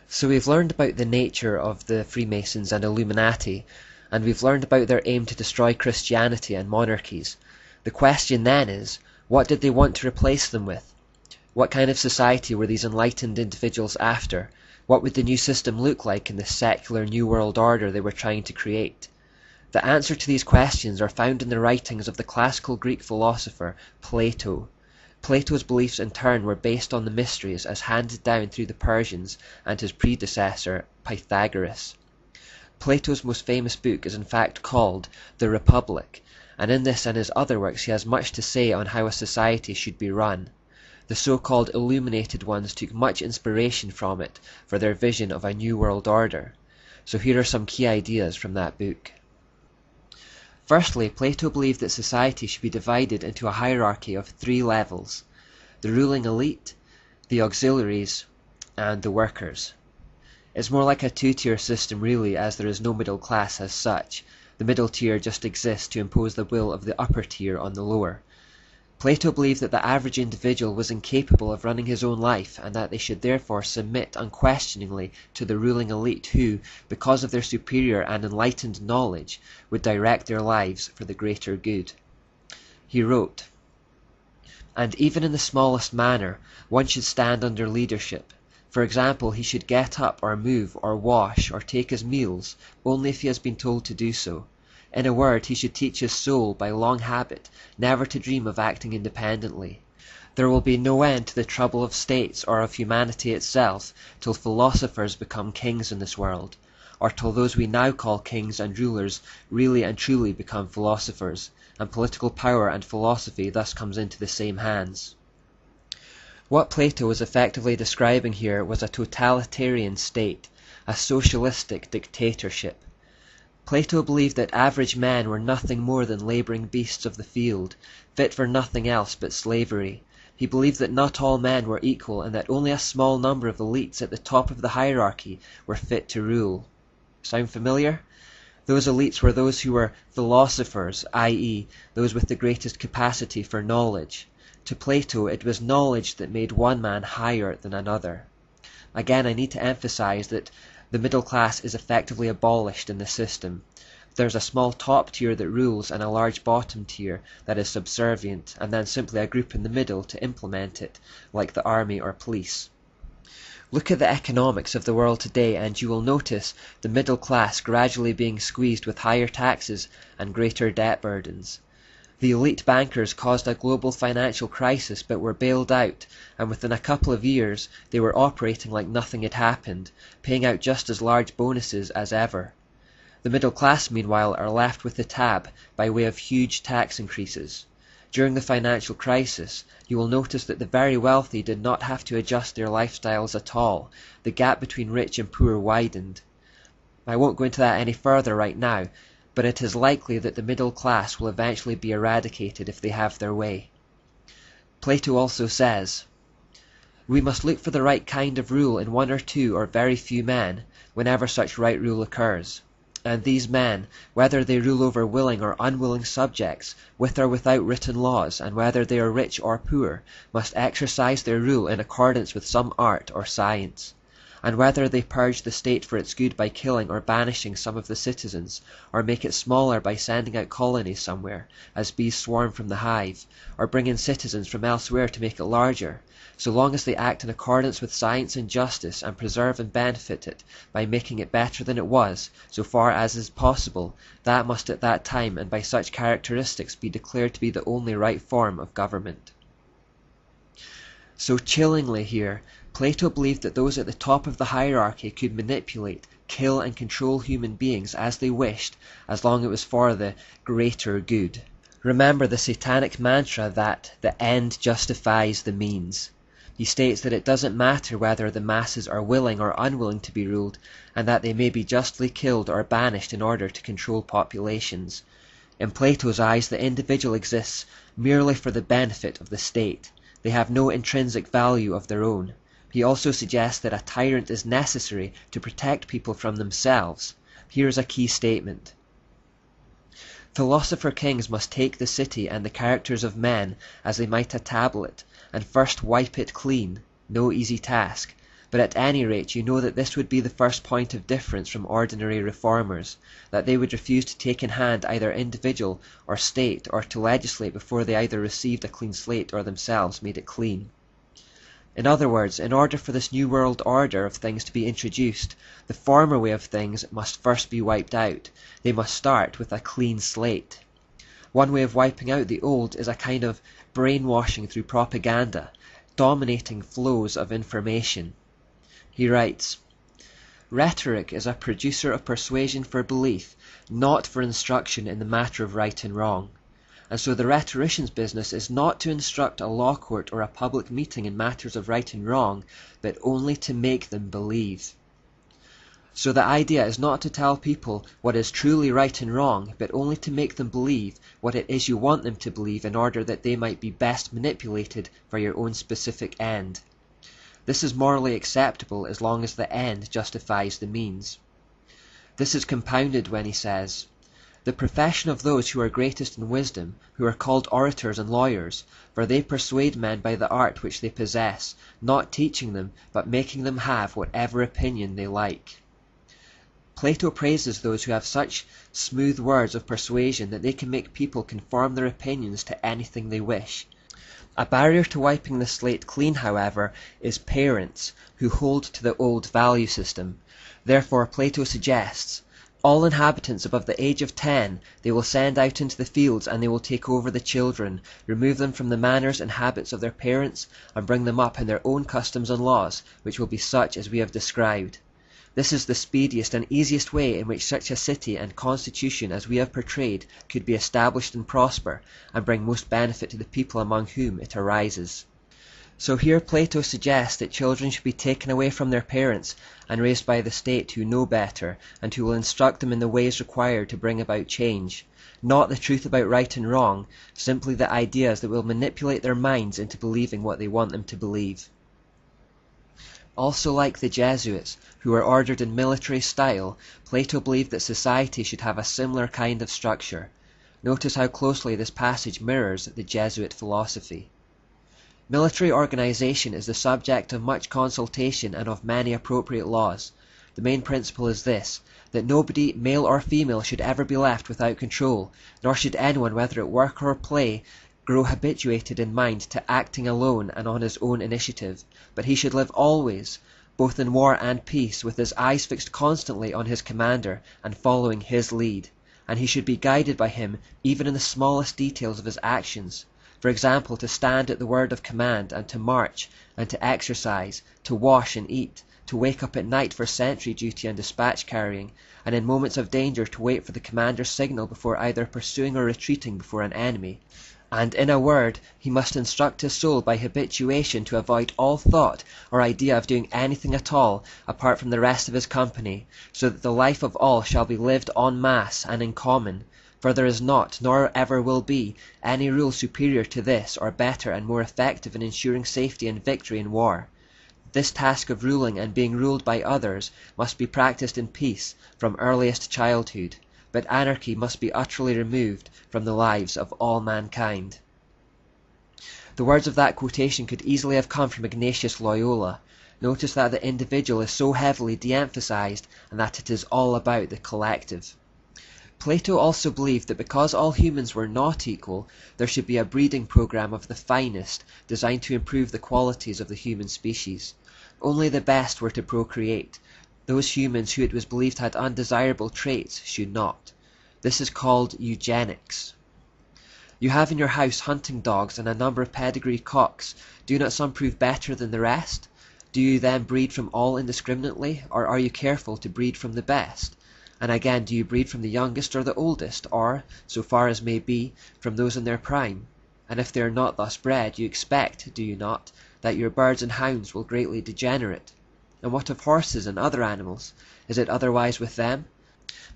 So we've learned about the nature of the Freemasons and Illuminati, and we've learned about their aim to destroy Christianity and monarchies. The question then is, what did they want to replace them with? What kind of society were these enlightened individuals after? What would the new system look like in the secular New World Order they were trying to create? The answer to these questions are found in the writings of the classical Greek philosopher Plato. Plato's beliefs in turn were based on the mysteries as handed down through the Persians and his predecessor Pythagoras. Plato's most famous book is in fact called The Republic, and in this and his other works he has much to say on how a society should be run. The so-called illuminated ones took much inspiration from it for their vision of a new world order. So here are some key ideas from that book. Firstly, Plato believed that society should be divided into a hierarchy of 3 levels: the ruling elite, the auxiliaries, and the workers. It's more like a 2-tier system really, as there is no middle class as such. The middle tier just exists to impose the will of the upper tier on the lower. Plato believed that the average individual was incapable of running his own life, and that they should therefore submit unquestioningly to the ruling elite who, because of their superior and enlightened knowledge, would direct their lives for the greater good. He wrote, "And even in the smallest manner, one should stand under leadership. For example, he should get up or move or wash or take his meals only if he has been told to do so. In a word, he should teach his soul by long habit never to dream of acting independently. There will be no end to the trouble of states or of humanity itself till philosophers become kings in this world, or till those we now call kings and rulers really and truly become philosophers, and political power and philosophy thus comes into the same hands." What Plato was effectively describing here was a totalitarian state, a socialistic dictatorship. Plato believed that average men were nothing more than labouring beasts of the field, fit for nothing else but slavery. He believed that not all men were equal, and that only a small number of elites at the top of the hierarchy were fit to rule. Sound familiar? Those elites were those who were philosophers, i.e., those with the greatest capacity for knowledge. To Plato, it was knowledge that made one man higher than another. Again, I need to emphasize that the middle class is effectively abolished in the system. There's a small top tier that rules and a large bottom tier that is subservient, and then simply a group in the middle to implement it, like the army or police. Look at the economics of the world today and you will notice the middle class gradually being squeezed with higher taxes and greater debt burdens. The elite bankers caused a global financial crisis but were bailed out, and within a couple of years they were operating like nothing had happened, paying out just as large bonuses as ever. The middle class, meanwhile, are left with the tab by way of huge tax increases. During the financial crisis, you will notice that the very wealthy did not have to adjust their lifestyles at all. The gap between rich and poor widened. I won't go into that any further right now, but it is likely that the middle class will eventually be eradicated if they have their way. Plato also says, "We must look for the right kind of rule in one or two or very few men, whenever such right rule occurs. And these men, whether they rule over willing or unwilling subjects, with or without written laws, and whether they are rich or poor, must exercise their rule in accordance with some art or science. And whether they purge the state for its good by killing or banishing some of the citizens, or make it smaller by sending out colonies somewhere, as bees swarm from the hive, or bring in citizens from elsewhere to make it larger, so long as they act in accordance with science and justice, and preserve and benefit it by making it better than it was, so far as is possible, that must at that time and by such characteristics be declared to be the only right form of government." So chillingly here, Plato believed that those at the top of the hierarchy could manipulate, kill and control human beings as they wished, as long as it was for the greater good. Remember the satanic mantra that the end justifies the means. He states that it doesn't matter whether the masses are willing or unwilling to be ruled, and that they may be justly killed or banished in order to control populations. In Plato's eyes, the individual exists merely for the benefit of the state. They have no intrinsic value of their own. He also suggests that a tyrant is necessary to protect people from themselves. Here is a key statement. "Philosopher kings must take the city and the characters of men as they might a tablet, and first wipe it clean, no easy task, but at any rate you know that this would be the first point of difference from ordinary reformers, that they would refuse to take in hand either individual or state, or to legislate before they either received a clean slate or themselves made it clean. In other words, in order for this new world order of things to be introduced, the former way of things must first be wiped out. They must start with a clean slate. One way of wiping out the old is a kind of brainwashing through propaganda, dominating flows of information. He writes, "Rhetoric is a producer of persuasion for belief, not for instruction in the matter of right and wrong. And so the rhetorician's business is not to instruct a law court or a public meeting in matters of right and wrong, but only to make them believe." So the idea is not to tell people what is truly right and wrong, but only to make them believe what it is you want them to believe in order that they might be best manipulated for your own specific end. This is morally acceptable as long as the end justifies the means. This is compounded when he says, "The profession of those who are greatest in wisdom, who are called orators and lawyers, for they persuade men by the art which they possess, not teaching them, but making them have whatever opinion they like." Plato praises those who have such smooth words of persuasion that they can make people conform their opinions to anything they wish. A barrier to wiping the slate clean, however, is parents who hold to the old value system. Therefore Plato suggests, all inhabitants above the age of 10 they will send out into the fields, and they will take over the children, remove them from the manners and habits of their parents, and bring them up in their own customs and laws, which will be such as we have described. This is the speediest and easiest way in which such a city and constitution as we have portrayed could be established and prosper, and bring most benefit to the people among whom it arises. So here Plato suggests that children should be taken away from their parents and raised by the state who know better, and who will instruct them in the ways required to bring about change. Not the truth about right and wrong, simply the ideas that will manipulate their minds into believing what they want them to believe. Also, like the Jesuits, who were ordered in military style, Plato believed that society should have a similar kind of structure. Notice how closely this passage mirrors the Jesuit philosophy. Military organization is the subject of much consultation and of many appropriate laws. The main principle is this, that nobody, male or female, should ever be left without control, nor should anyone, whether at work or play, grow habituated in mind to acting alone and on his own initiative, but he should live always, both in war and peace, with his eyes fixed constantly on his commander and following his lead, and he should be guided by him even in the smallest details of his actions. For example, to stand at the word of command, and to march, and to exercise, to wash and eat, to wake up at night for sentry duty and dispatch carrying, and in moments of danger to wait for the commander's signal before either pursuing or retreating before an enemy. And in a word, he must instruct his soul by habituation to avoid all thought or idea of doing anything at all apart from the rest of his company, so that the life of all shall be lived en masse and in common, for there is not, nor ever will be, any rule superior to this, or better and more effective in ensuring safety and victory in war. This task of ruling and being ruled by others must be practiced in peace from earliest childhood, but anarchy must be utterly removed from the lives of all mankind. The words of that quotation could easily have come from Ignatius Loyola. Notice that the individual is so heavily de-emphasized, and that it is all about the collective. Plato also believed that because all humans were not equal, there should be a breeding program of the finest, designed to improve the qualities of the human species. Only the best were to procreate. Those humans who it was believed had undesirable traits should not. This is called eugenics. You have in your house hunting dogs and a number of pedigree cocks. Do not some prove better than the rest? Do you then breed from all indiscriminately, or are you careful to breed from the best? And again, do you breed from the youngest or the oldest, or, so far as may be, from those in their prime? And if they are not thus bred, you expect, do you not, that your birds and hounds will greatly degenerate? And what of horses and other animals? Is it otherwise with them?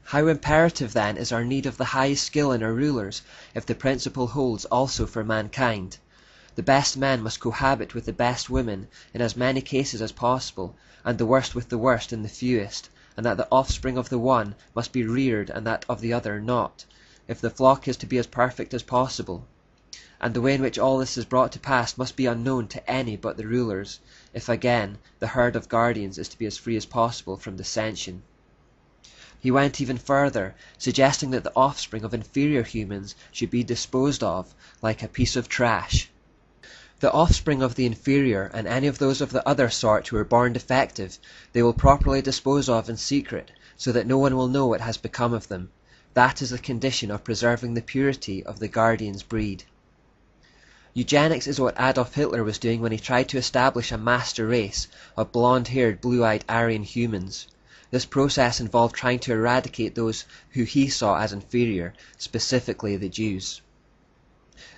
How imperative then is our need of the highest skill in our rulers, if the principle holds also for mankind. The best men must cohabit with the best women in as many cases as possible, and the worst with the worst in the fewest, and that the offspring of the one must be reared and that of the other not, if the flock is to be as perfect as possible. and the way in which all this is brought to pass must be unknown to any but the rulers, if again the herd of guardians is to be as free as possible from dissension. He went even further, suggesting that the offspring of inferior humans should be disposed of like a piece of trash. The offspring of the inferior and any of those of the other sort who are born defective they will properly dispose of in secret, so that no one will know what has become of them. That is the condition of preserving the purity of the guardian's breed. Eugenics is what Adolf Hitler was doing when he tried to establish a master race of blonde-haired, blue-eyed Aryan humans. This process involved trying to eradicate those who he saw as inferior, specifically the Jews.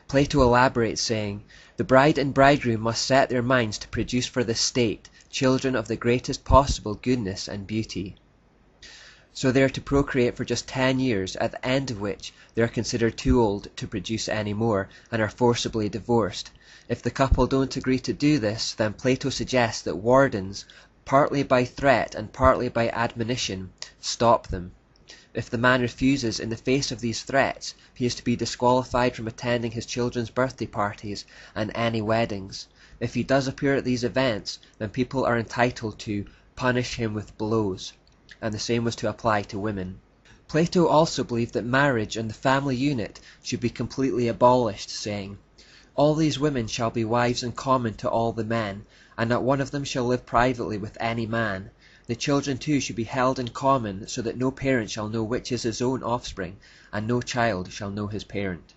Plato elaborates, saying, "The bride and bridegroom must set their minds to produce for the state children of the greatest possible goodness and beauty." So they are to procreate for just 10 years, at the end of which they are considered too old to produce any more, and are forcibly divorced. If the couple don't agree to do this, then Plato suggests that wardens, partly by threat and partly by admonition, stop them. If the man refuses in the face of these threats, he is to be disqualified from attending his children's birthday parties and any weddings. If he does appear at these events, then people are entitled to punish him with blows, and the same was to apply to women. Plato also believed that marriage and the family unit should be completely abolished, saying, "All these women shall be wives in common to all the men, and not one of them shall live privately with any man. The children too should be held in common, so that no parent shall know which is his own offspring, and no child shall know his parent."